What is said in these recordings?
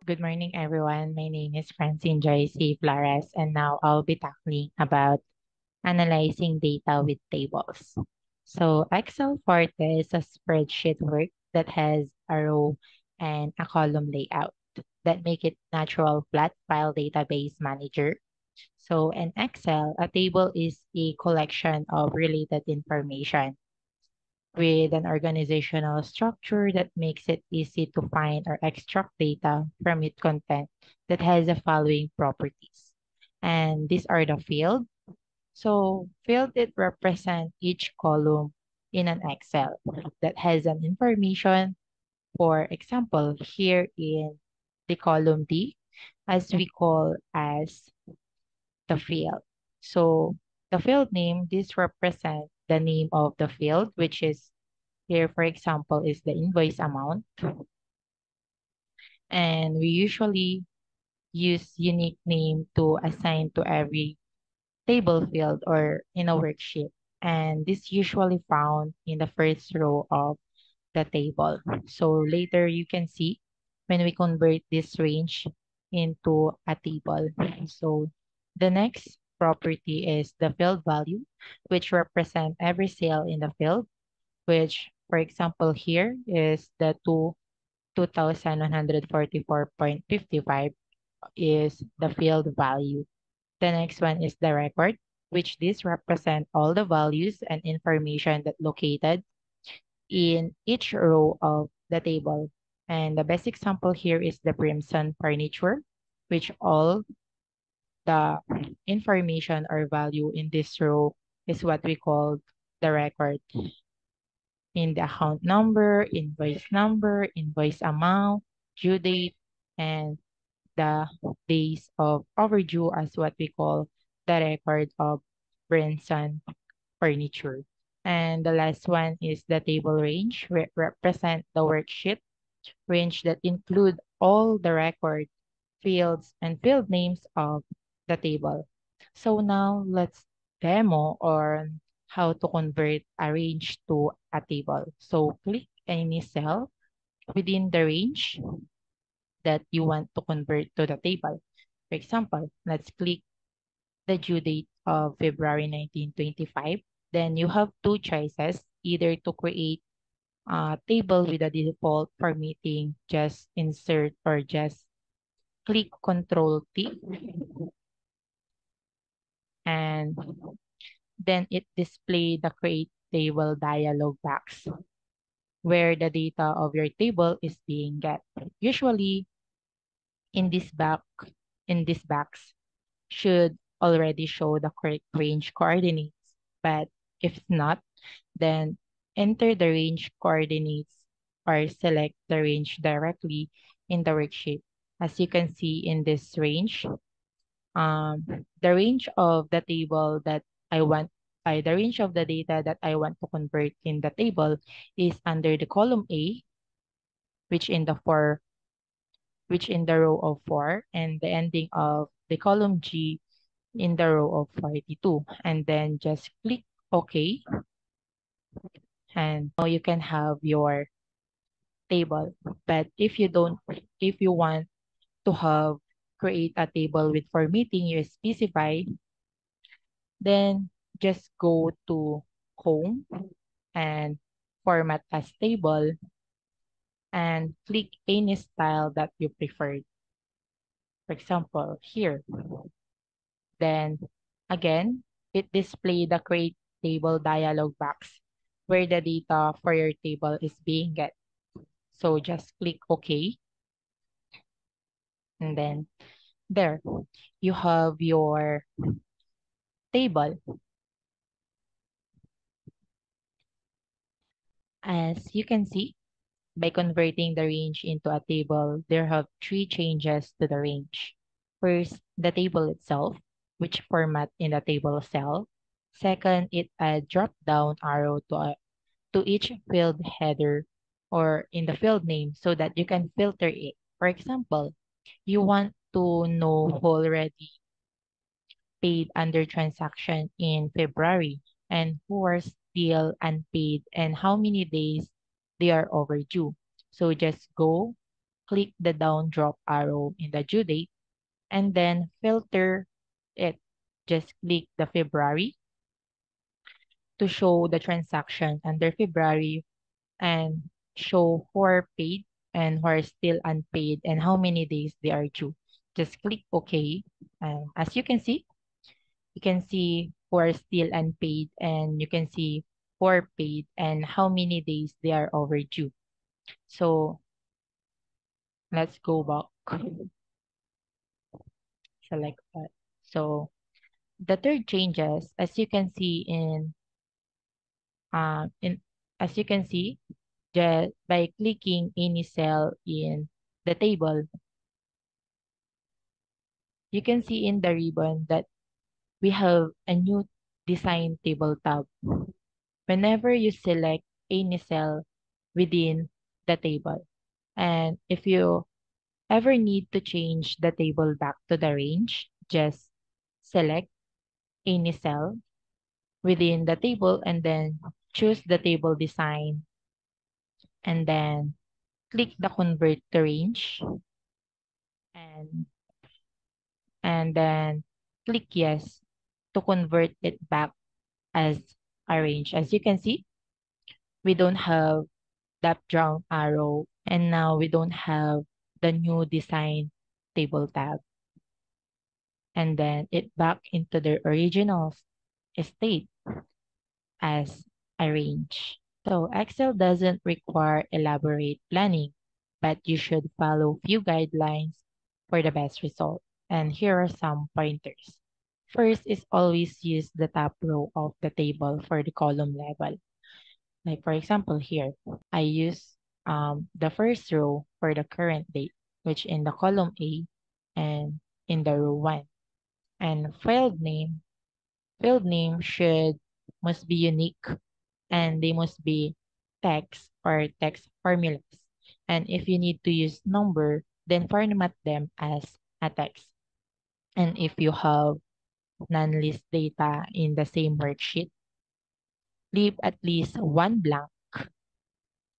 Good morning, everyone. My name is Francine Joyce Flores, and now I'll be tackling about analyzing data with tables. So Excel Forte is a spreadsheet work that has a row and a column layout that make it natural flat file database manager. So in Excel, a table is a collection of related information with an organizational structure that makes it easy to find or extract data from its content that has the following properties. And these are the field. So field it represent each column in an Excel that has an information. For example, here in the column D, as we call as the field. So the field name, this represent the name of the field, which is here, for example, is the invoice amount. And we usually use unique name to assign to every table field or in a worksheet. And this usually found in the first row of the table. So later you can see when we convert this range into a table. So the next property is the field value, which represent every cell in the field, which for example here is the 2,144.55 is the field value. The next one is the record, which this represent all the values and information that located in each row of the table. And the best example here is the Brimson furniture, which all the information or value in this row is what we call the record. In the account number, invoice amount, due date, and the days of overdue as what we call the record of Brinson furniture. And the last one is the table range, represent the worksheet range that include all the record fields and field names of the table. So now let's demo on how to convert a range to a table. So click any cell within the range that you want to convert to the table. For example, let's click the due date of February 1925. Then you have two choices, either to create a table with a default formatting, just insert or just click Control T, and then it display the create table dialog box where the data of your table is being get. Usually in this back in this box should already show the correct range coordinates. But if not, then enter the range coordinates or select the range directly in the worksheet. As you can see in this range, the range of the table that I want, the range of the data that I want to convert in the table is under the column A, which in the four, which in the row of 4, and the ending of the column G in the row of 42. And then just click OK, and now you can have your table. But if you want to have create a table with formatting you specify, then just go to home and format as table and click any style that you preferred. For example, here. Then again, it display the create table dialog box where the data for your table is being get. So just click OK, and then there you have your table. As you can see, by converting the range into a table, there have three changes to the range. First, the table itself, which format in the table cell. Second, it a drop-down arrow to each field header or in the field name so that you can filter it. For example, you want to know who already paid under transaction in February and who are still unpaid and how many days they are overdue. So just go click the down drop arrow in the due date and then filter it. Just click the February to show the transaction under February and show who are paid and who are still unpaid and how many days they are due. Just click OK. And as you can see who are still unpaid and you can see who are paid and how many days they are overdue. So let's go back. Select that. So the third changes, as you can see in as you can see, just by clicking any cell in the table, you can see in the ribbon that we have a new design table tab. Whenever you select any cell within the table, and if you ever need to change the table back to the range, just select any cell within the table and then choose the table design and then click the convert to range and then click yes to convert it back as a range. As you can see, we don't have that down arrow and now we don't have the new design table tab and then it back into the original state as a range. So Excel doesn't require elaborate planning, but you should follow few guidelines for the best result. And here are some pointers. First is always use the top row of the table for the column level. Like for example here, I use the first row for the current date, which in the column A and in the row 1. And field name must be unique and they must be text or text formulas. And if you need to use number, then format them as a text. And if you have non-list data in the same worksheet, leave at least one blank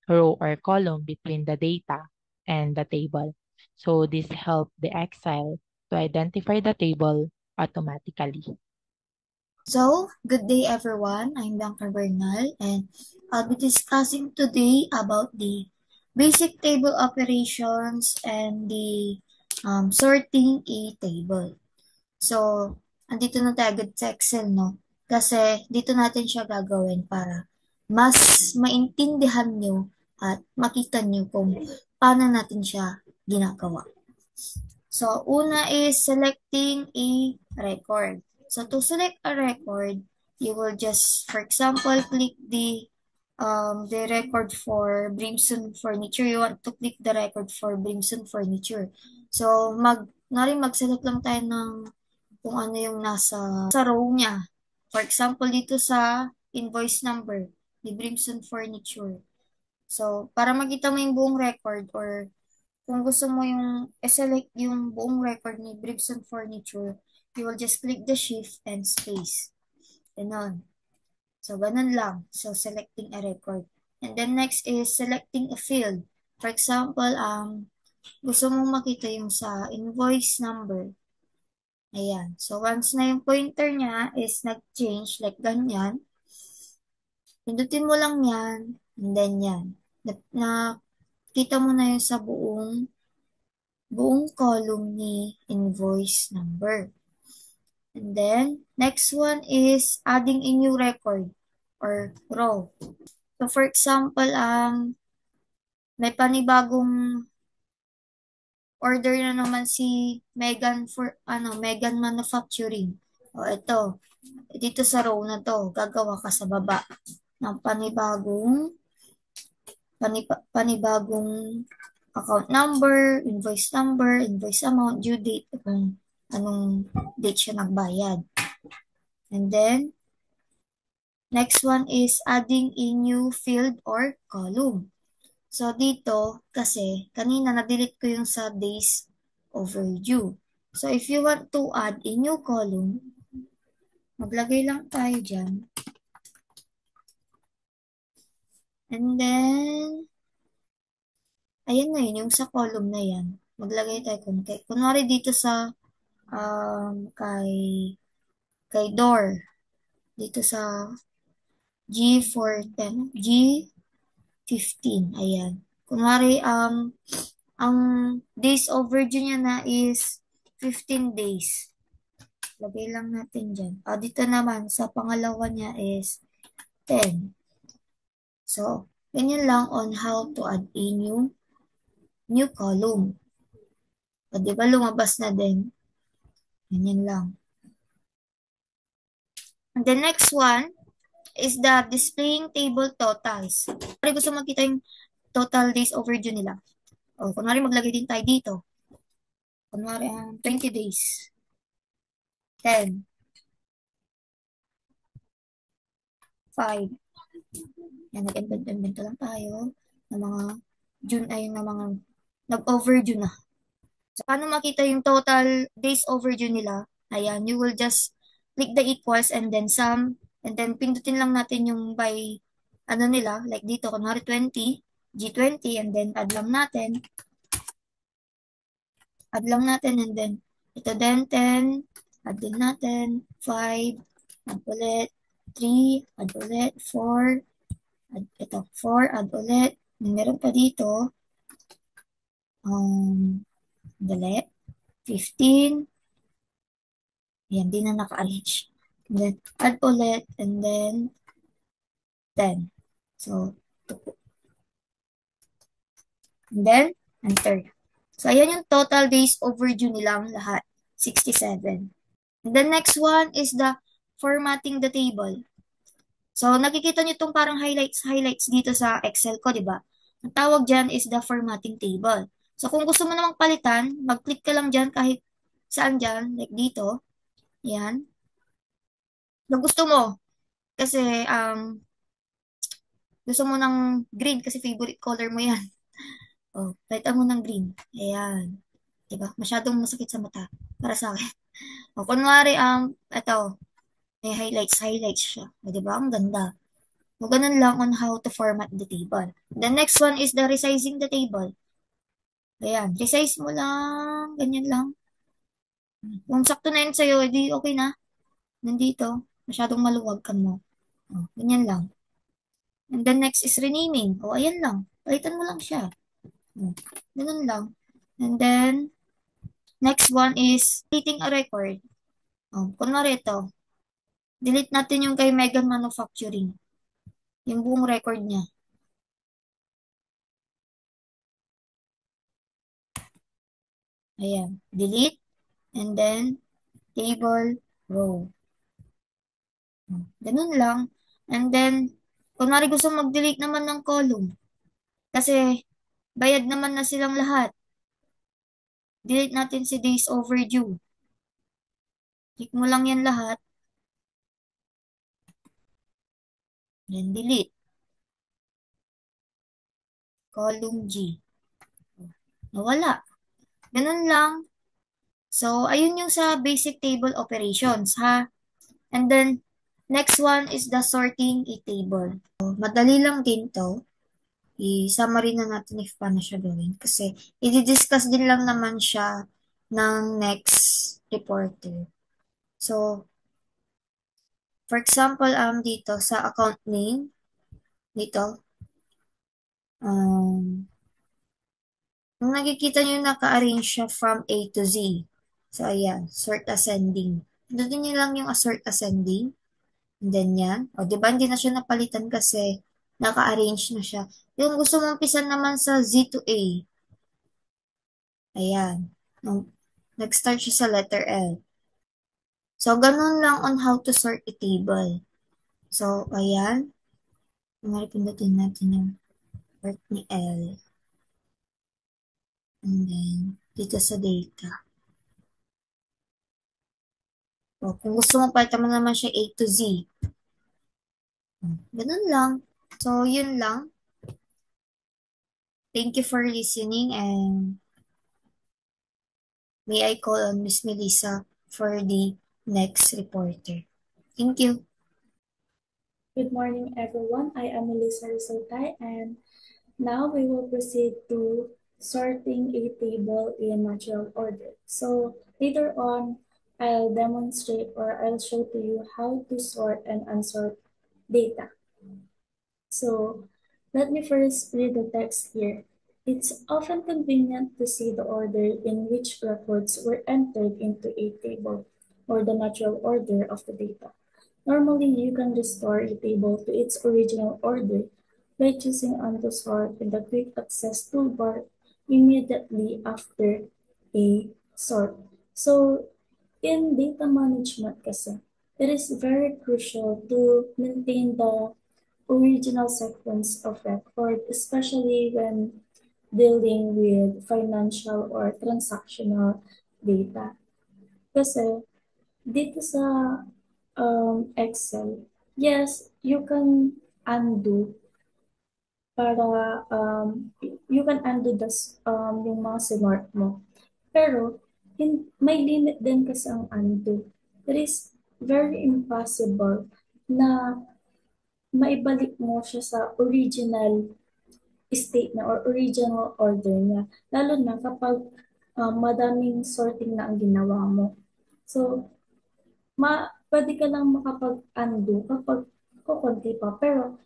row or column between the data and the table. So this helps the Excel to identify the table automatically. So, good day everyone. I'm Bianca Bernal and I'll be discussing today about the basic table operations and the sorting a table. So, andito na tayo agad sa Excel, no? Kasi dito natin siya gagawin para mas maintindihan nyo at makita nyo kung paano natin siya ginagawa. So, una is selecting a record. So, to select a record, you will just, for example, click the record for Brimson Furniture. You want to click the record for Brimson Furniture. So, mag-select lang tayo ng kung ano yung nasa sa row niya. For example, dito sa invoice number ni Brimson Furniture. So, para makita mo yung buong record or kung gusto mo yung select yung buong record ni Brimson Furniture, you will just click the shift and space. Ganon. So, ganun lang. So, selecting a record. And then next is selecting a field. For example, gusto mong makita yung sa invoice number. Ayan. So, once na yung pointer niya is nag-change, like ganyan, pindutin mo lang yan, and then yan. Nakita mo na yung sa buong column ni invoice number. And then, next one is adding a new record or row. So, for example, may panibagong order na naman si Megan Manufacturing. O, ito. Dito sa row na to, gagawa ka sa baba ng panibagong account number, invoice amount, due date, kung anong date siya nagbayad. And then, next one is adding a new field or column. So, dito, kasi, kanina na-delete ko yung sa days overdue. So, if you want to add a new column, maglagay lang tayo dyan. And then, Ayan na yun, yung sa column na yan. Maglagay tayo kunwari dito sa kay door. Dito sa G410, G15. Ayan. Kunwari, ang days overdue niya na is 15 days. Lagay lang natin dyan. Dito naman, sa pangalawa niya is 10. So, ganyan lang on how to add a new column. Di ba lumabas na din? Ganyan lang. And the next one is the displaying table totals. Kung gusto makita yung total days overdue nila. Kunwari maglagay din tayo dito. Kunwari, 20 days. 10, 5. Yan, nag-invento lang tayo ng mga June ay ng mga nag-overdue na. So, paano makita yung total days overdue nila? Ayan, you will just click the equals and then sum, and then pindutin lang natin yung by, ano nila, like dito, kunwari 20, G20, and then add lang natin, and then ito din 10, add din natin, 5, add ulit, 3, add ulit, 4, ito, 4, add ulit, meron pa dito, dali, 15, yan, di na naka-arrange. And then, add ulit, and then, 10. So, and then, enter. So, ayan yung total days overdue nilang lahat. 67. And the next one is the formatting the table. So, nakikita nyo itong parang highlights dito sa Excel ko, di ba? Ang tawag dyan is the formatting table. So, kung gusto mo namang palitan, mag-click ka lang dyan kahit saan dyan, like dito. Yan. Kung gusto mo, kasi gusto mo ng green kasi favorite color mo yan. Palitan mo ng green. Ayan. Diba? Masyadong masakit sa mata. Para sa akin. Kunwari, ito, may highlights siya. Diba? Ang ganda. Ganun lang on how to format the table. The next one is the resizing the table. Ayan. Resize mo lang. Ganyan lang. Kung sakto na yun sa'yo, edi okay na. Nandito. Masyadong maluwag ka mo. Ganyan lang. And the next is renaming. Ayan lang. Palitan mo lang siya. Ganun lang. And then, next one is deleting a record. Kunwari ito. Delete natin yung kay Megan Manufacturing. Yung buong record niya. Ayan. Delete. And then, table, row. Ganun lang. And then, kunwari gusto mag-delete naman ng column. Kasi, bayad naman na silang lahat. Delete natin si days overdue. Click mo lang yan lahat. Then, delete. Column G. Nawala. Ganun lang. So, ayun yung sa basic table operations, ha? And then, next one is the sorting a table. So, madali lang din to. I-summary na natin if paano siya gawin. Kasi, i-discuss din lang naman siya ng next reporter. So, for example, dito sa account name, dito, kung nakikita nyo naka-arrange siya from A to Z. So, ayan, sort ascending. Doon nyo lang yung sort ascending. And then yan. Di ba hindi na siya napalitan kasi naka-arrange na siya. Yung gusto mong umpisan naman sa Z to A. Ayan. Nag-start siya sa letter L. So, ganun lang on how to sort a table. So, ayan. Pindutin natin yung part ni L. And then, dito sa data. Kung gusto mo, palitan mo naman siya A to Z. Ganun lang. So, yun lang. Thank you for listening and may I call on Miss Melissa for the next reporter. Thank you. Good morning, everyone. I am Melissa Risotay, and Now we will proceed to sorting a table in natural order. So later on, I'll demonstrate or I'll show to you how to sort and unsort data. So let me first read the text here. It's often convenient to see the order in which records were entered into a table or the natural order of the data. Normally, you can restore a table to its original order by choosing Undo Sort in the Quick Access toolbar immediately after a sort. So, in data management kasi, it is very crucial to maintain the original sequence of record, especially when dealing with financial or transactional data. Kasi dito sa Excel, yes, you can undo para you can undo yung mga sinort mo. Pero may limit din kasi ang undo. It is very impossible na maibalik mo siya sa original state na or original order niya. Lalo na kapag madaming sorting na ang ginawa mo. So, pwede ka lang makapag-undo kapag kukunti pa. Pero,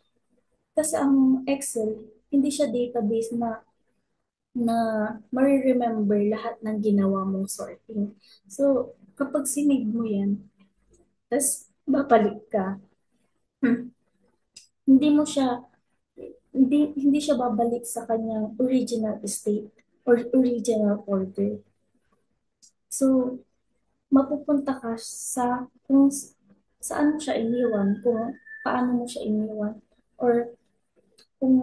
kasi ang Excel, hindi siya database na ma-remember lahat ng ginawa mong sorting. So, kapag sinave mo yan, tas babalik ka, hindi mo siya, hindi siya babalik sa kanyang original state or original order. So, mapupunta ka sa kung saan mo siya iniwan, kung paano mo siya iniwan, or kung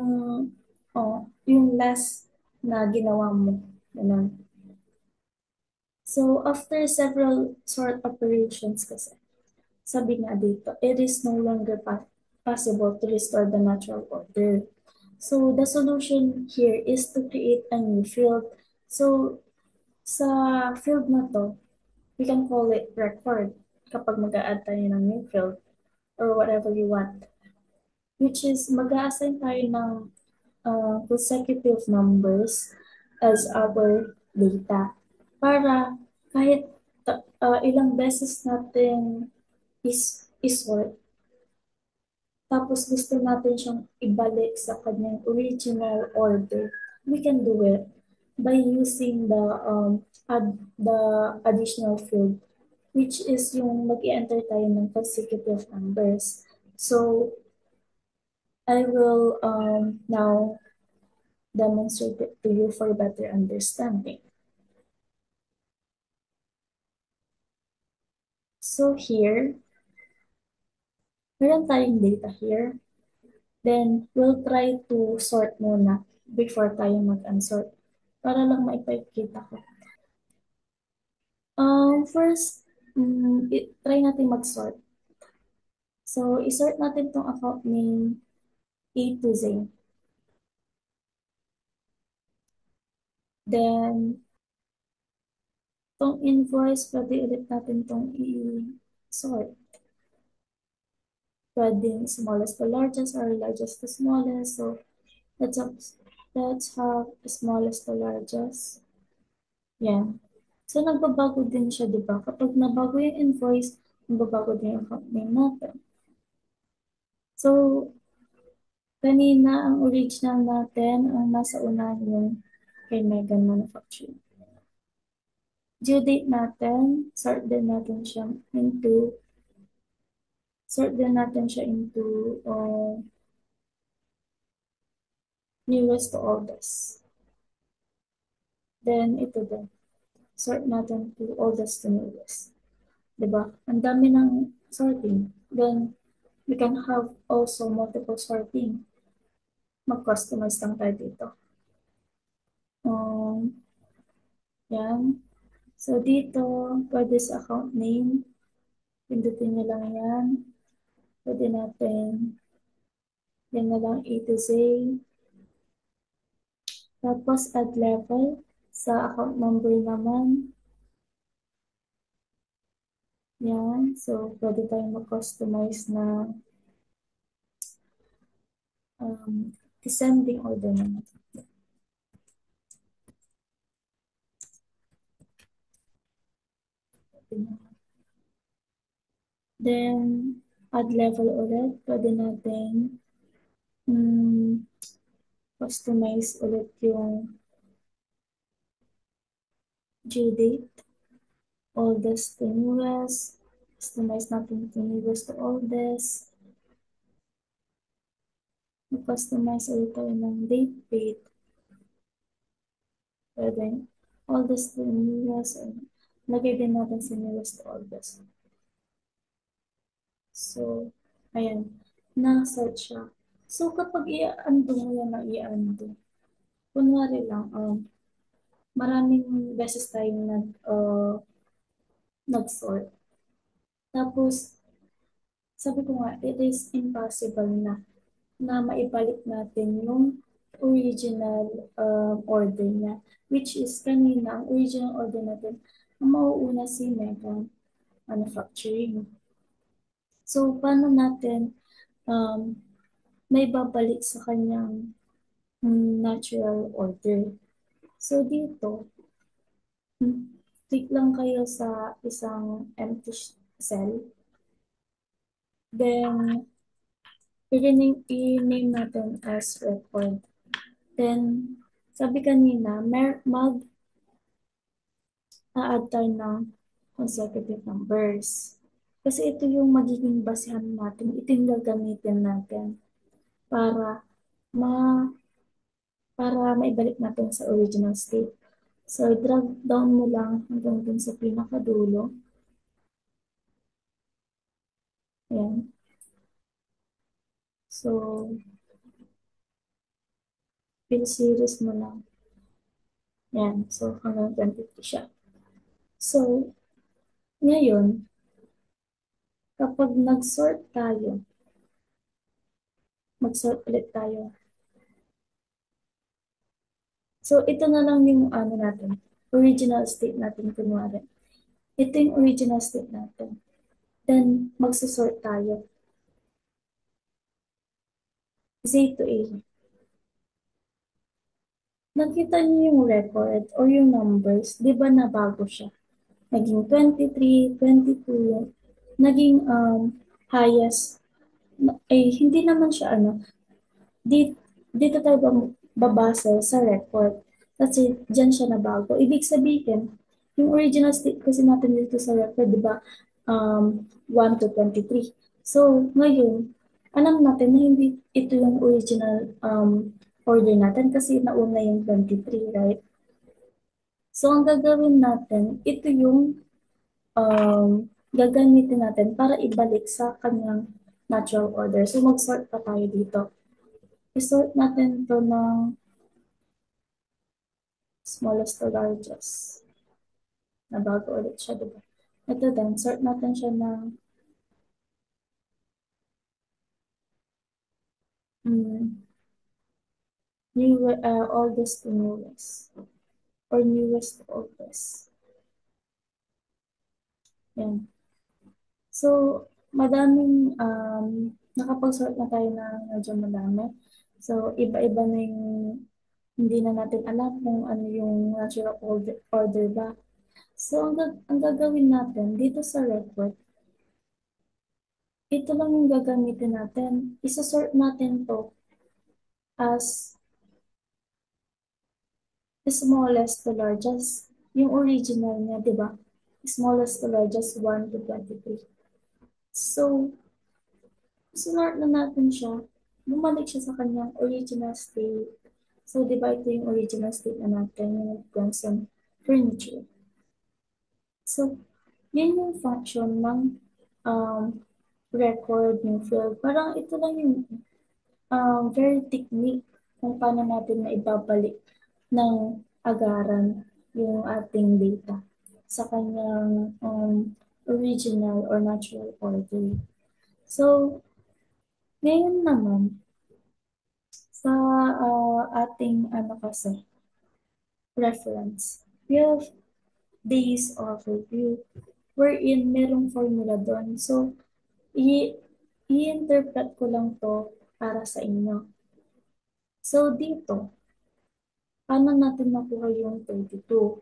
yung last na ginawa mo. Ganun. So, after several sort operations kasi, sabi nga dito, it is no longer possible to restore the natural order. So, the solution here is to create a new field. So, sa field na to, we can call it record kapag mag-a-add tayo ng new field or whatever you want. Which is, mag-a-assign tayo ng consecutive numbers as our data. Para kahit ilang beses natin is-sort, tapos gusto natin siyang ibalik sa kanyang original order, we can do it by using the additional field, which is yung mag-i-enter tayo ng consecutive numbers. So, I will now demonstrate it to you for better understanding. So here, meron tayong data here. Then, we'll try to sort muna before tayo mag-unsort. Para lang maipakita ko. First, try natin mag-sort. So, isort natin tong account name A to Z. Then, tong invoice, pwede ulit natin tong i-sort. Pwedeng smallest to largest or largest to smallest. So, let's have smallest to largest. Yan. So, nagbabago din siya, di ba? Kapag nabago yung invoice, nagbabago din yung account name natin. So, kanina ang original natin, ang nasa unahan yung kay Megan Manufacturing. Due date natin, sort din natin siya into newest to oldest. Then, ito din. Sort natin to oldest to newest. Diba? Ang dami ng sorting. Then, we can have also multiple sorting. Mag-customize lang tayo dito. Yan. So, dito, pwede sa account name. Pindutin nyo lang yan. Pwede natin, yan na lang A to Z. Tapos, add level. Sa account number naman. Yan. So, pwede tayong mag-customize na descending order naman. Then, add level ulit. Pwede natin customize ulit yung due date. Oldest to newest. Customize natin to newest to oldest. Mag-customize ulit tayo ng date date. Pwede oldest to newest. Lagay din natin sa newest to oldest. So, ayan. Na-set siya. So, kapag i-undo mo yan na i-undo, kunwari lang, maraming beses tayong nag-sort. Tapos, sabi ko nga, it is impossible na maibalik natin yung original order niya. Which is, kanina, ang original order natin, ang mauuna si Mega Manufacturing. So, paano natin um, may babalik sa kanyang natural order? So, dito, click lang kayo sa isang empty cell. Then, i-name natin as record. Then, sabi kanina, mag-add tayo ng consecutive numbers. Kasi ito yung magiging basehan natin, ito yung gagamitin natin para ma para maibalik natin sa original state. So, drag down mo lang hanggang dun sa pinakadulo. Ayan. So, fill series mo lang. Ayan. So, hanggang 20 siya. So, ngayon, kapag nag-sort tayo, mag-sort ulit tayo. So, ito na lang yung ano natin, original state natin kunwari. Ito yung original state natin. Then, magsasort tayo. Z to A. Nakita niyo yung record or yung numbers, di ba nabago siya? Naging 23, 22, naging highest, hindi naman siya dito, dito tayo babase sa record. Kasi dyan siya nabago. Ibig sabihin, yung original state kasi natin dito sa record, di ba, 1 to 23. So, ngayon, alam natin na hindi ito yung original order natin kasi nauna yung 23, right? So, ang gagawin natin, ito yung gagamitin natin para ibalik sa kanyang natural order. So, mag-sort pa tayo dito. I-sort natin to ng smallest to largest. Nabago ulit siya, diba? Ito din, sort natin siya ng oldest to newest. Or newest to oldest. Yan. So, madaming, nakapag-sort na tayo ng medyo madami. So, iba-iba na yung hindi na natin alam kung ano yung natural order ba. So, ang gagawin natin dito sa record, ito lang yung gagamitin natin. Isa-sort natin to as smallest to largest. Yung original niya, di ba? Smallest to largest, 1 to 23. So, sinort na natin siya. Bumalik siya sa kanyang original state. So, di ba ito yung original state na natin, yung Bronson furniture. So, yun yung function ng record ng field. Parang ito lang yung very technique kung paano natin na ibabalik ng agaran yung ating data sa kanyang original or natural order. So, ngayon naman, sa ating kasi, reference, we have days of review wherein merong formula doon. So, i-interpret ko lang to para sa inyo. So, dito, paano natin nakuha yung 32?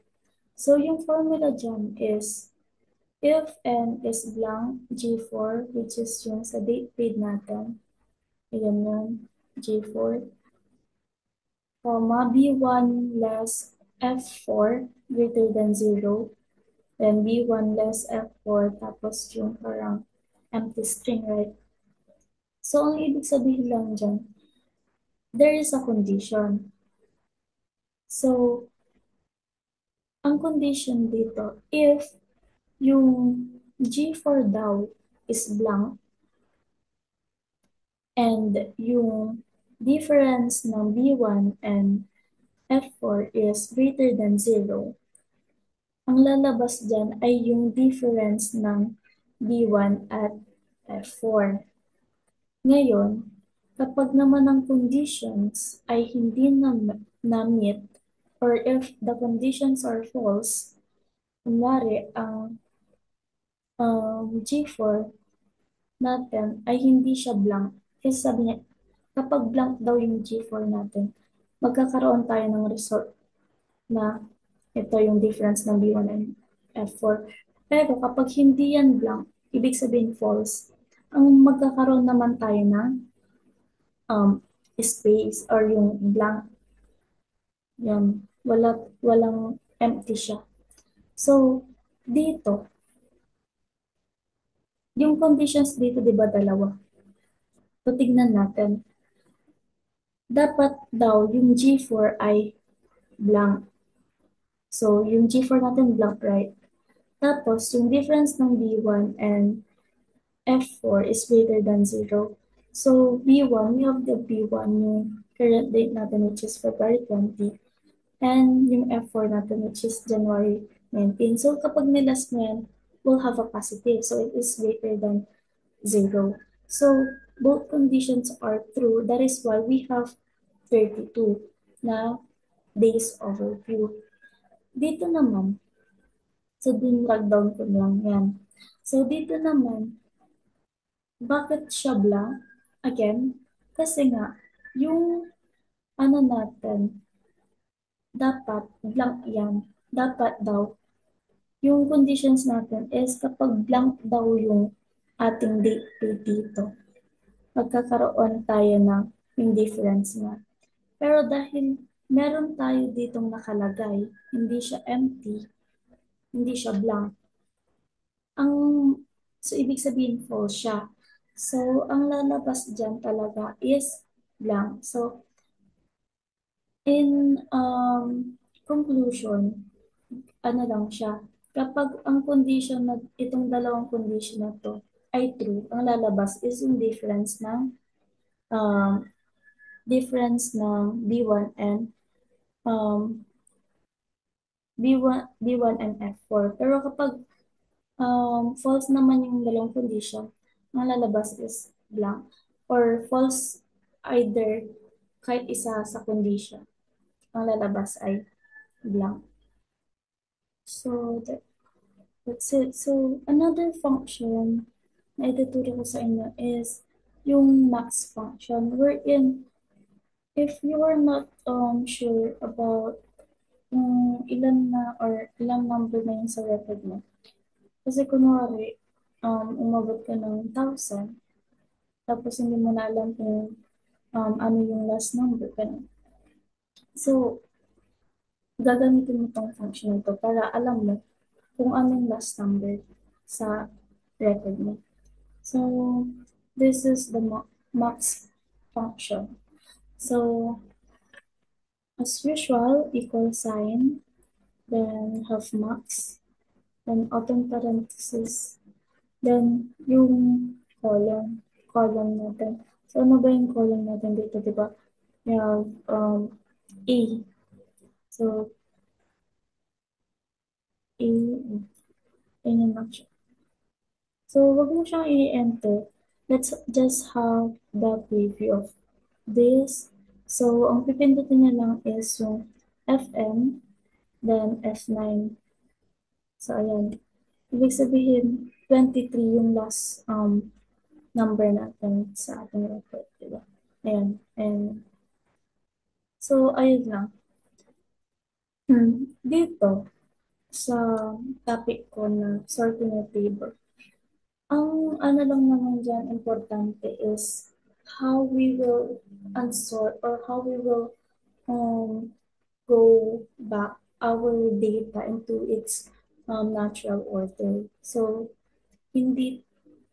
So, yung formula dyan is if n is blank G4, which is yung sa date paid natin, ayan yun, G4, comma, B1 less F4 greater than 0, then B1 less F4, tapos yung parang empty string, right? So, ang ibig sabihin lang dyan, there is a condition. So, ang condition dito, if yung G4 daw is blank and yung difference ng B1 and F4 is greater than 0, ang lalabas dyan ay yung difference ng B1 at F4. Ngayon, kapag naman ang conditions ay hindi na-meet or if the conditions are false, kunwari ang G4 natin ay hindi siya blank. Kasi sabi niya, kapag blank daw yung G4 natin, magkakaroon tayo ng result na ito yung difference ng B1 and F4. Pero kapag hindi yan blank, ibig sabihin false, ang magkakaroon naman tayo ng space or yung blank, yan, walang empty siya. So, dito, yung conditions dito, di ba, dalawa? So, tignan natin. Dapat daw yung G4 ay blank. So, yung G4 natin blank, right? Tapos, yung difference ng B1 and F4 is greater than 0. So, B1, we have the B1, yung current date natin, which is February 20. And yung F4 natin, which is January 19. So, kapag nilas mo yan, we'll have a positive. So, it is greater than 0. So, both conditions are true. That is why we have 32 na days overview. Dito naman, so dinrag down ko lang yan. So, dito naman, bakit siya blank? Again, kasi nga, yung ano natin, dapat blank yan. Dapat daw, yung conditions natin is kapag blank daw yung ating date dito, magkakaroon tayo ng indifference nga. Pero dahil meron tayo ditong nakalagay, hindi siya empty, hindi siya blank, ang so ibig sabihin false siya. So, ang lalabas dyan talaga is blank. So, in conclusion, ano lang siya, kapag ang condition na, itong dalawang condition na to ay true, ang lalabas is yung um, difference ng B1 and um, B1 and F4. Pero kapag false naman yung dalawang condition, ang lalabas is blank. Or false either kahit isa sa condition, ang lalabas ay blank. So, that's it. So, another function na ituturo ko sa inyo is yung max function wherein if you are not sure about ilan na or ilang number na yun sa record mo. Kasi kunwari, umabot ka ng 1,000, tapos hindi mo na alam kung ano yung last number. Ganun. So, gagamitin mo tong function ito para alam mo kung anong last number sa record mo. So, this is the max function. So, as usual, equal sign, then have max, then open parenthesis, then yung column natin. So, ano ba yung column natin dito, di ba? We have A. So, A, yun lang siya. So, wag mo siyang i-enter. Let's just have the preview of this. So, ang pipindutin niya lang is yung FM, then F9. So, ayan. Ibig sabihin, 23 yung last number natin sa ating record, diba? Ayan. And So, ayun lang. Dito, sa topic ko na sorting a table, ang ano lang naman dyan importante is how we will unsort or how we will um, go back our data into its natural order. So, hindi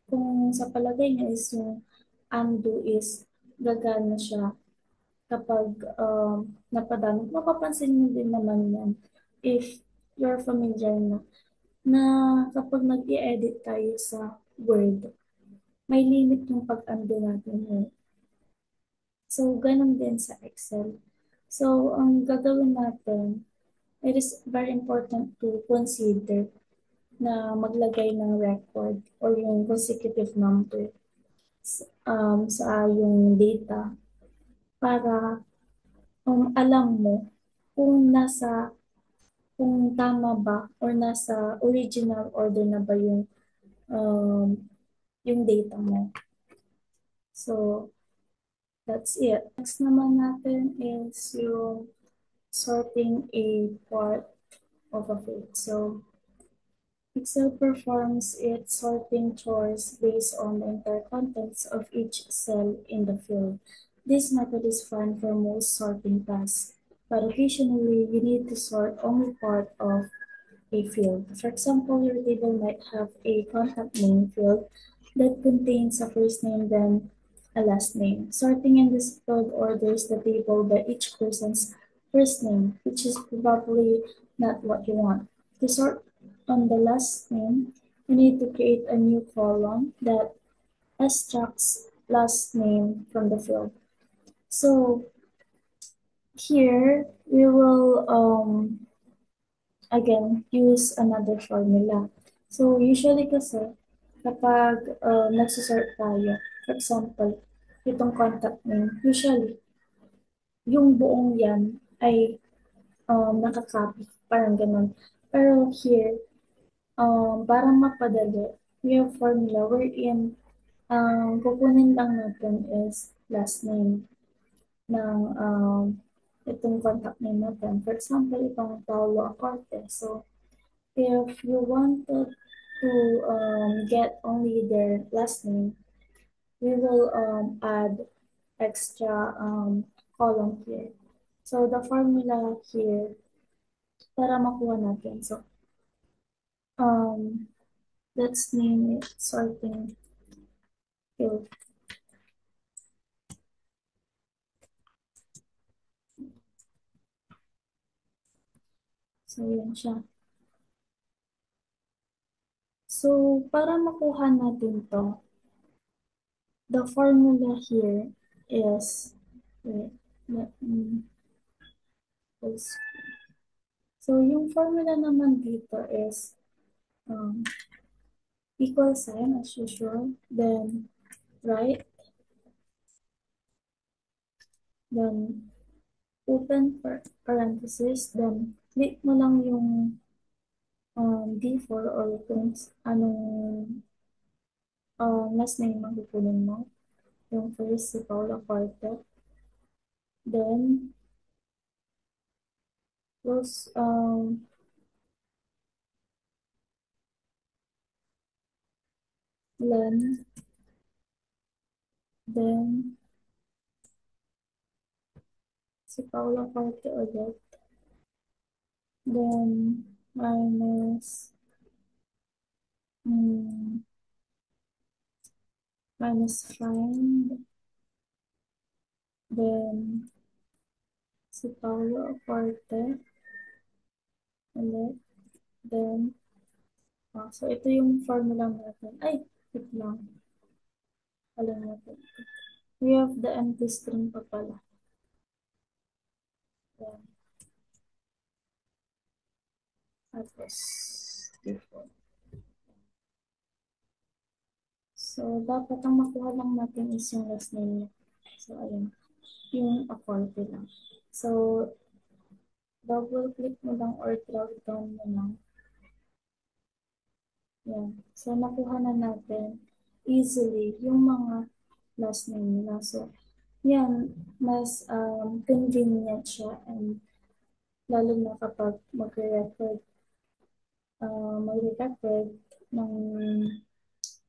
kung sa palagay niya is yung undo is gagana siya kapag napadami. Mapapansin mo din naman yan if you're familiar na kapag nag-i-edit tayo sa Word, may limit yung pag-undo natin eh. So, ganun din sa Excel. So, ang gagawin natin, it is very important to consider na maglagay ng record or yung consecutive number sa yung data para alam mo kung kung tama ba or nasa original order na ba um, yung data mo. So, that's it. Next naman natin is yung sorting a part of a field. So, Excel performs its sorting chores based on the entire contents of each cell in the field. This method is fine for most sorting tasks, but occasionally you need to sort only part of a field. For example, your table might have a contact name field that contains a first name then a last name. Sorting in this field orders the table by each person's first name, which is probably not what you want. To sort on the last name, you need to create a new column that extracts last name from the field. So here we will again, use another formula. So, usually kasi, kapag nagsisort tayo, for example, itong contact name, usually, yung buong yan ay nakakopy, parang ganun. Pero here, parang mapadali, we have formula wherein kukunin lang natin is last name ng itong contact name natin. For example, itong Paulo Acorte. So, if you wanted to get only their last name, we will add extra column here. So the formula here, para makuha natin. So um, let's name it sorting field. So yan siya. So para makuha natin to, the formula here is, wait, let me post. So yung formula naman dito is equal sign as usual, then right, then open parenthesis, then click mo lang yung D4 or kung anong last name ang kukunin mo. Yung first si Paula Corte. Then, close, Len, then si Paula Corte ulit. Then, mm, minus find. Then, si Paula Corte ulit. Then, so ito yung formula natin. Ay, wait lang. Alam natin. We have the empty string pa pala. Yan. Tapos, default. So, dapat ang makuha lang natin is yung last name niya. So, ayun. Yung accordi lang. So, double click mo lang or drag down mo lang. Yan. So, nakuha na natin easily yung mga last name nila. So, yan, mas convenient siya and lalo na kapag magre-record ng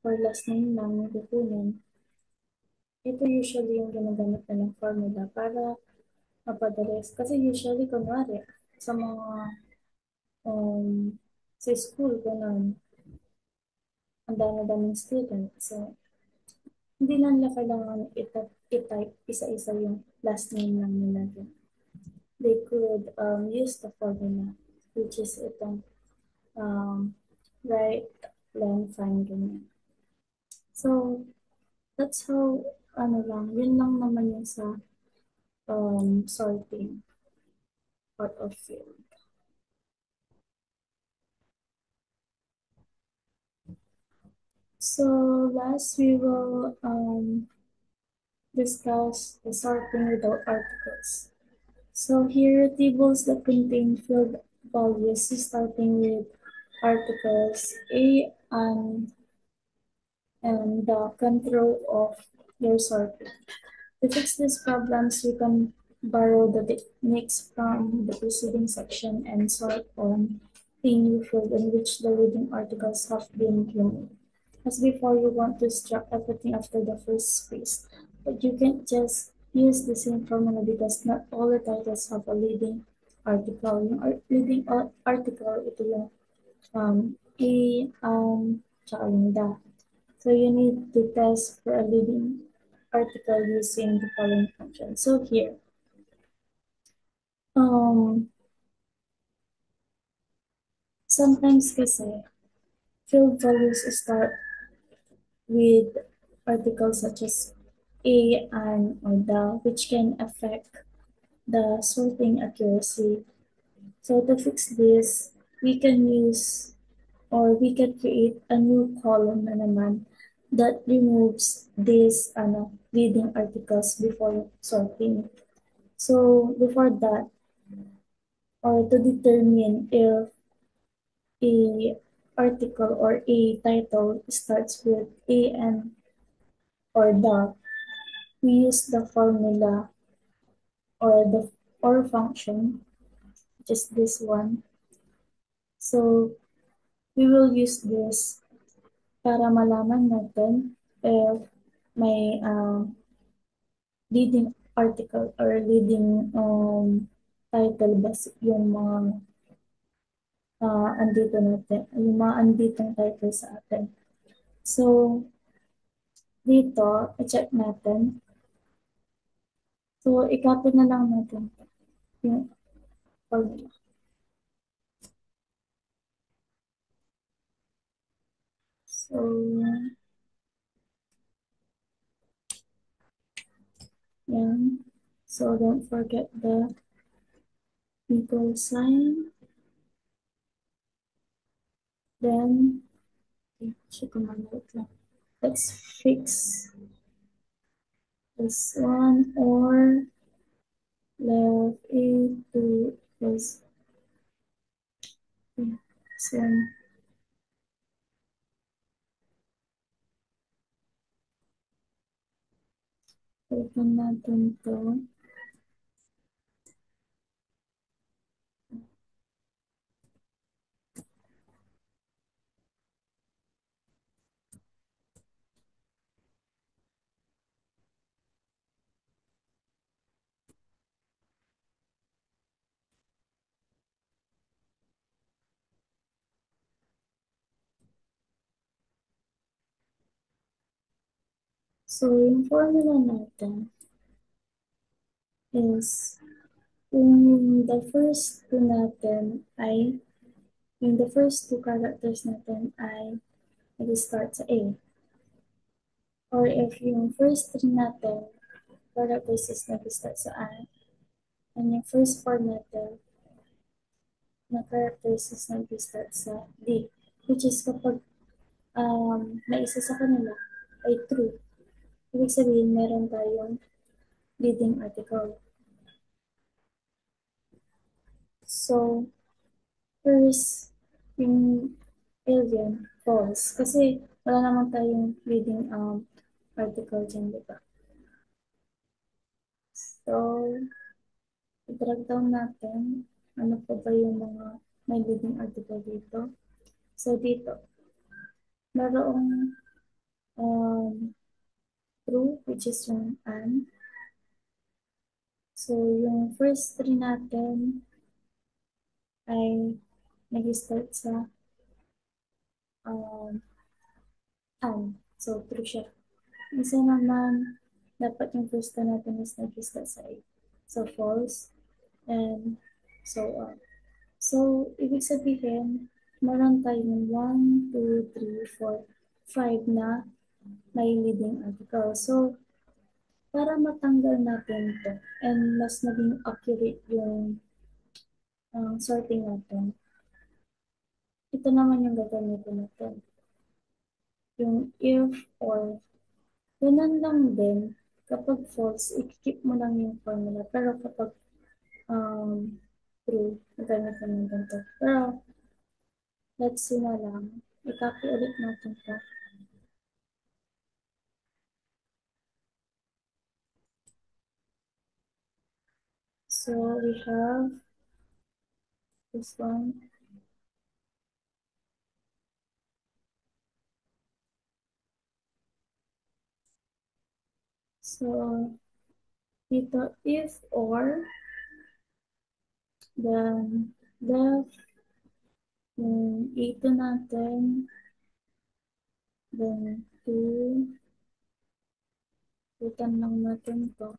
or last name lang yung kukunin. Ito usually yung ginagamit na ng formula para mapadalis. Kasi usually, kunwari, sa mga um, sa school, ganun, ang dami-daming student. So, hindi na nila kailangan i-type isa-isa yung last name lang nila. They could use the formula, which is itong um, right, length, find, ganyan. So, that's how, ano lang, yun lang naman yung sa sorting out of field. So, last we will discuss the sorting without articles. So here are tables that contain field values starting with articles A and the control of your sorting. To fix these problems, you can borrow the techniques from the preceding section and sort on a new field in which the leading articles have been removed. As before, you want to extract everything after the first space, but you can't just use the same formula because not all the titles have a leading article. Yung leading article, ito yung a, tsaka yung the. So you need to test for a leading article using the following function. So here, um, sometimes kasi field values start with articles such as a, an, or the, which can affect the sorting accuracy. So to fix this, we can use or we can create a new column na naman that removes these leading articles before sorting. So before that, or to determine if a article or a title starts with an or the, we use the formula or the or function, just this one. So we will use this para malaman natin if may leading article or leading title ba yung mga andito natin, yung mga anditong title sa atin. So, dito, i-check natin. So, i-copy na lang natin yung formula. So, yan. So, don't forget the equal sign. Then, check ko lang. Let's fix this one or left A to plus this one. Open natin to. So, yung formula natin is kung the first two natin ay yung the first two characters natin ay nag-start sa A. Or if yung first three natin characters is nag-start sa I, and yung first four natin na characters is nag-start sa D. Which is kapag na isa sa kanila ay true, ibig sabihin meron tayong leading article. So, first, yung alien, false. Kasi wala naman tayong leading article dyan, di ba? So, i-drag down natin. Ano pa ba yung mga may leading article dito? So, dito, mayroong true, which is yung and. So, yung first three natin ay nag-start sa and. So, true siya. Isa naman, dapat yung first na natin is nag-start sa A. So, false. And so on. So, ibig sabihin, meron tayong 1, 2, 3, 4, 5 na may leading article. So, para matanggal natin to and mas naging accurate yung sorting natin, ito naman yung gagamitin natin. Yung if or, ganun lang din. Kapag false, i-keep mo lang yung formula. Pero kapag true, nagamit mo ng ganito. Pero, let's see na lang. I-copy ulit natin to. So, we have this one. So, dito if or, then left yung ito natin, then 2, utan lang natin to.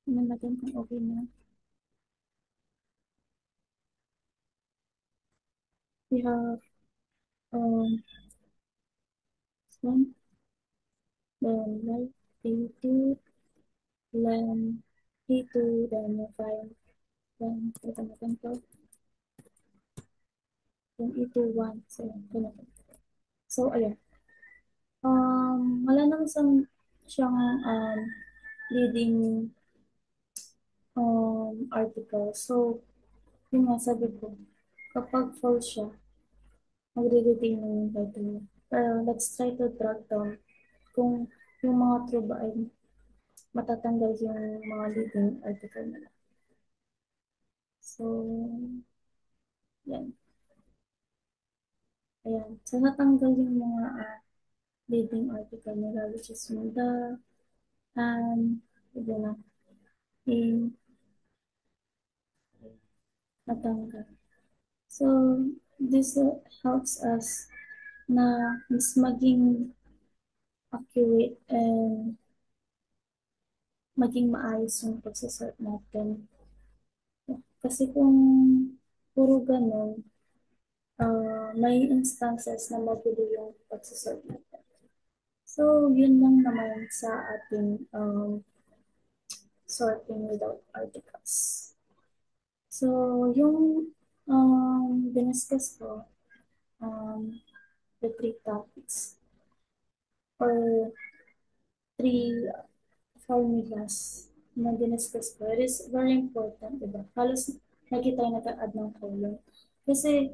Tingnan natin kung okay na. We have this one, then right, A2, then A2, then 5, then utan natin to. Then A2, 1, so ito natin. So, ayan. Wala naman siyang leading article. So, yun nga sabi ko, kapag false siya, magre-retain na yung title niya. Pero let's try to drag down kung yung mga true ba ay matatanggal yung mga leading article nila. So, yan. Ayan. So, natanggal yung mga leading article nila, which is yung the, and, ito na, in, natanggal. So, this helps us na mas maging accurate and maging maayos yung pagsasort natin. Kasi kung puro ganun, may instances na magulo yung pagsasort natin. So, yun lang naman sa ating sorting without articles. So, yung diniscuss ko, the 3 topics or 3 formulas na diniscuss ko, it is very important, diba? Halos lagi tayo nag-add ng column. Kasi,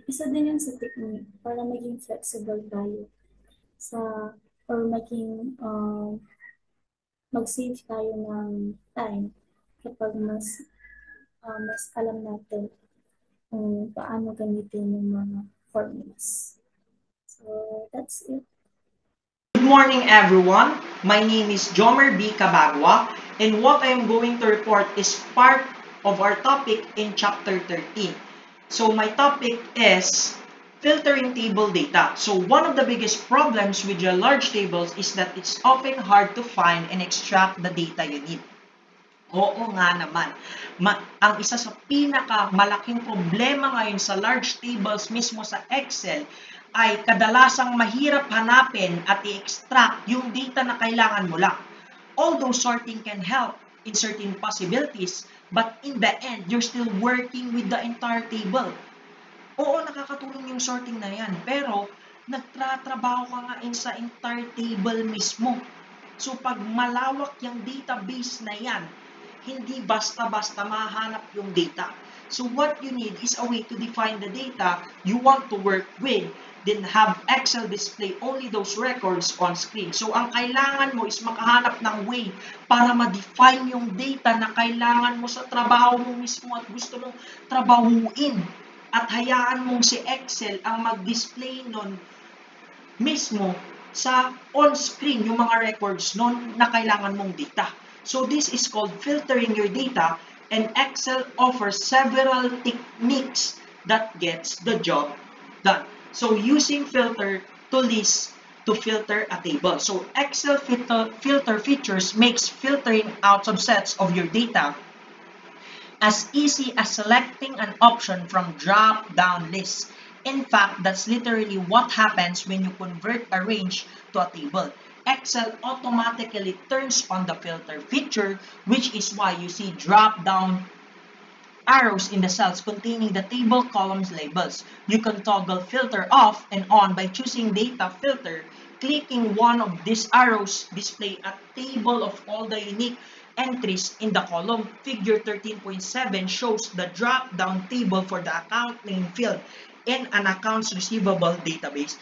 isa din yun sa technique para maging flexible tayo sa, or maging, mag-save tayo ng time kapag mas alam natin kung paano gamitin yung mga formulas. So, that's it. Good morning, everyone. My name is Jomer B. Cabagua, and what I am going to report is part of our topic in Chapter 13. So, my topic is filtering table data. So, one of the biggest problems with your large tables is that it's often hard to find and extract the data you need. Oo nga naman. Ang isa sa pinakamalaking problema ngayon sa large tables mismo sa Excel ay kadalasang mahirap hanapin at i-extract yung data na kailangan mo lang. Although sorting can help in certain possibilities, but in the end, you're still working with the entire table. Oo, nakakatulong yung sorting na yan. Pero, nagtratrabaho ka nga sa entire table mismo. So, pag malawak yung database na yan, hindi basta-basta mahanap yung data. So, what you need is a way to define the data you want to work with, then have Excel display only those records on screen. So, ang kailangan mo is makahanap ng way para ma-define yung data na kailangan mo sa trabaho mo mismo at gusto mong trabahuin. At hayaan mong si Excel ang mag-display nun mismo sa on-screen yung mga records nun na kailangan mong data. So this is called filtering your data, and Excel offers several techniques that gets the job done. So using filter to list to filter a table. So Excel filter features makes filtering out subsets of your data as easy as selecting an option from drop-down lists. In fact, that's literally what happens when you convert a range to a table. Excel automatically turns on the filter feature, which is why you see drop-down arrows in the cells containing the table columns labels. You can toggle filter off and on by choosing data filter. Clicking one of these arrows display a table of all the unique entries in the column. Figure 13.7 shows the drop-down table for the account name field in an accounts receivable database.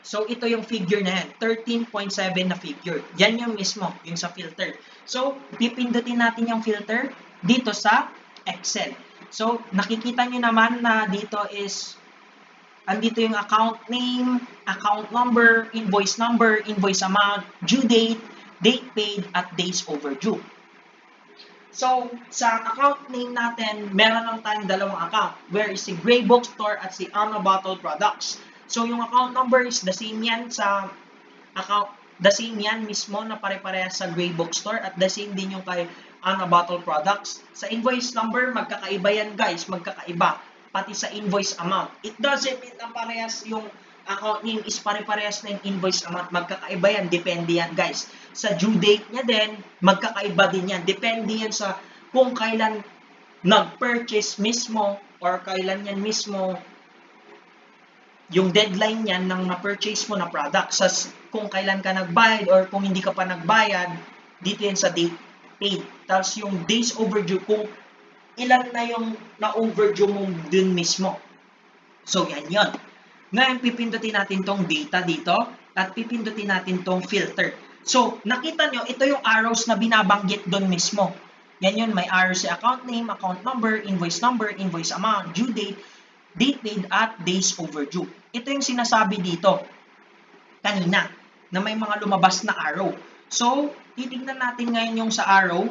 So, ito yung figure na yan. 13.7 na figure. Yan yung mismo, yung sa filter. So, pipindutin natin yung filter dito sa Excel. So, nakikita nyo naman na dito is, andito yung account name, account number, invoice amount, due date, date paid, at days overdue. So, sa account name natin, meron lang tayong dalawang account, where is si Gray Bookstore at si Anna Bottle Products. So, yung account number is the same yan sa account, the same yan mismo na pare-parehas sa Gray Bookstore at the same din yung kay Anna Bottle Products. Sa invoice number, magkakaiba yan guys, magkakaiba. Pati sa invoice amount. It doesn't mean na parehas yung account name is pare-parehas na yung invoice amount. Magkakaiba yan, depende yan guys. Sa due date niya din, magkakaiba din yan. Depende yan sa kung kailan nag-purchase mismo or kailan yan mismo yung deadline niyan ng na-purchase mo na product. Sa kung kailan ka nagbayad or kung hindi ka pa nagbayad, dito yan sa date paid. Tapos yung days overdue, kung ilan na yung na-overdue mo dun mismo. So, yan yun. Ngayon, pipindutin natin tong data dito at pipindutin natin tong filter. So, nakita nyo, ito yung arrows na binabanggit dun mismo. Yan yun, may arrows sa account name, account number, invoice amount, due date, date paid, at days overdue. Ito yung sinasabi dito kanina na may mga lumabas na arrow. So, titignan natin ngayon yung sa arrow.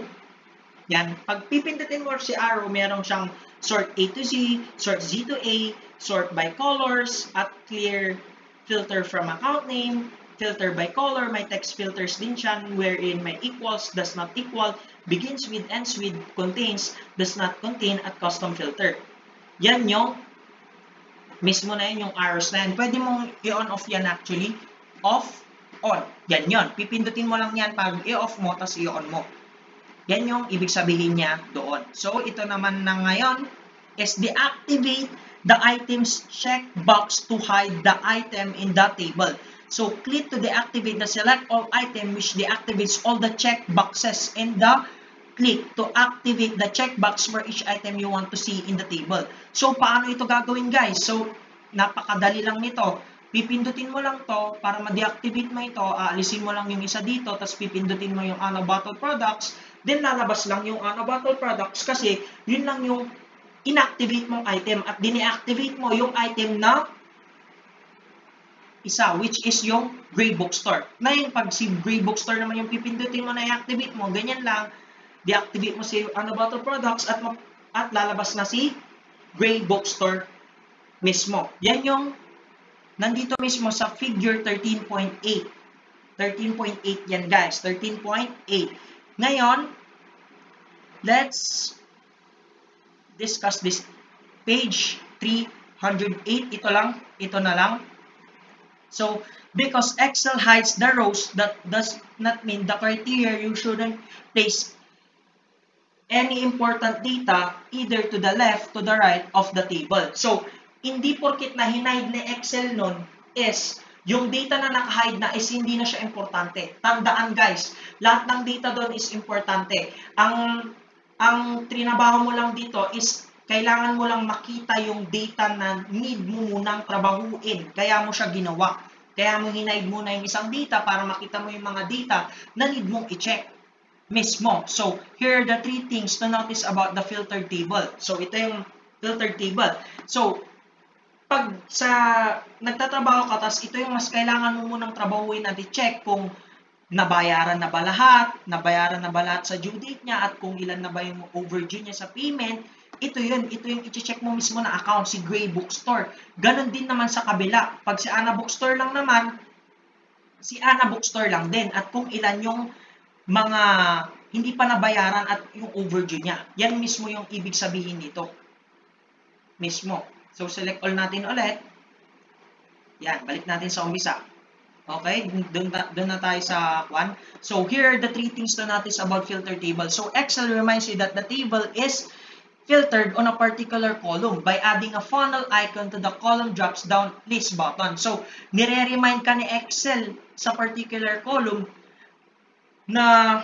Yan. Pag pipindutin mo si arrow, meron siyang sort A to Z, sort Z to A, sort by colors, at clear filter from account name, filter by color, may text filters din siya, wherein may equals, does not equal, begins with, ends with, contains, does not contain, at custom filter. Yan yung mismo na yun, yung arrows na yan. Pwede mong i-on-off yan actually. Off, on. Yan yun. Pipindutin mo lang yan pag i-off mo, tapos i-on mo. Yan yung ibig sabihin niya doon. So, ito naman na ngayon is deactivate the items checkbox to hide the item in the table. So, click to deactivate the select all item which deactivates all the checkboxes in the click to activate the checkbox for each item you want to see in the table. So, paano ito gagawin guys? So, napakadali lang nito. Pipindutin mo lang to para ma-deactivate mo ito. Aalisin mo lang yung isa dito, tapos pipindutin mo yung Anna Bottle Products. Then, lalabas lang yung Anna Bottle Products kasi yun lang yung inactivate mong item at dine-activate mo yung item na isa, which is yung Gray Bookstore. Ngayon, pag si Gray Bookstore naman yung pipindutin mo na i-activate mo, ganyan lang, deactivate mo si Anna Bottle Products at lalabas na si Gray Bookstore mismo. Yan yung nandito mismo sa figure 13.8. 13.8 yan guys. 13.8. Ngayon, let's discuss this. Page 308. Ito lang. Ito na lang. So, because Excel hides the rows, that does not mean the criteria you shouldn't place any important data either to the left, to the right of the table. So, Hindi porkit na hinide ni Excel nun is yung data na naka-hide na is hindi na siya importante. Tandaan guys, lahat ng data doon is importante. Ang trinabaho mo lang dito is kailangan mo lang makita yung data na need mo munang trabahuin. Kaya mo siya ginawa. Kaya mo hinide muna yung isang data para makita mo yung mga data na need mong i-check mismo. So, here are the 3 things to notice about the filtered table. So, ito yung filtered table. So, pag sa nagtatrabaho ka, tas ito yung mas kailangan mo munang trabahuin at i-check kung nabayaran na ba lahat sa due date niya, at kung ilan na ba yung overdue niya sa payment. Ito yung i-check mo mismo na account, si Gray Bookstore. Ganon din naman sa kabila. Pag si Ana Bookstore lang naman, si Ana Bookstore lang din. At kung ilan yung mga hindi pa nabayaran at yung overdue niya. Yan mismo yung ibig sabihin nito. Mismo. So, select all natin ulit. Yan, balik natin sa umpisa. Okay, doon na tayo sa 1. So, here are the 3 things to notice about filter table. So, Excel reminds you that the table is filtered on a particular column by adding a funnel icon to the column drops down list button. So, nire-remind ka ni Excel sa particular column na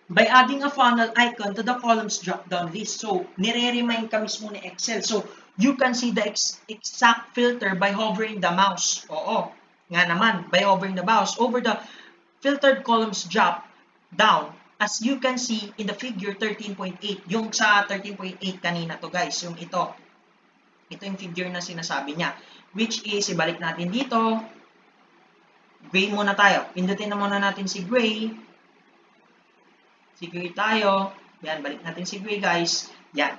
by adding a funnel icon to the columns drop-down list. So, nire-remind ka mismo ni Excel. So, you can see the exact filter by hovering the mouse. Oo, nga naman, by hovering the mouse over the filtered columns drop down. As you can see in the figure 13.8. Yung sa 13.8 kanina to guys, yung ito. Ito yung figure na sinasabi niya. Which is, ibalik natin dito. Gray muna tayo. Pindutin na muna natin si Gray. Si Gray tayo. Yan, balik natin si Gray guys. Yan.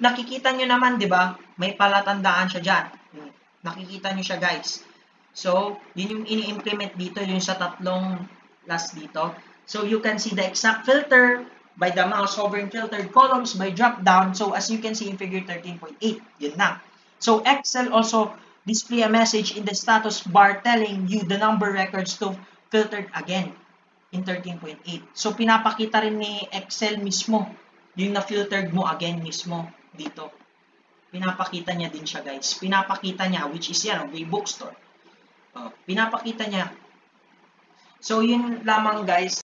Nakikita nyo naman, di ba? May palatandaan siya dyan. Nakikita nyo siya guys. So, yun yung ini-implement dito, yung sa tatlong last dito. So, you can see the exact filter by the mouse hovering filtered columns by drop down. So, as you can see in figure 13.8, yun na. So, Excel also display a message in the status bar telling you the number records to filtered again in 13.8. So, pinapakita rin ni Excel mismo yung na-filtered mo again mismo dito. Pinapakita niya din siya guys. Pinapakita niya, which is yan, Gray Bookstore. Pinapakita niya. So, yun lamang guys.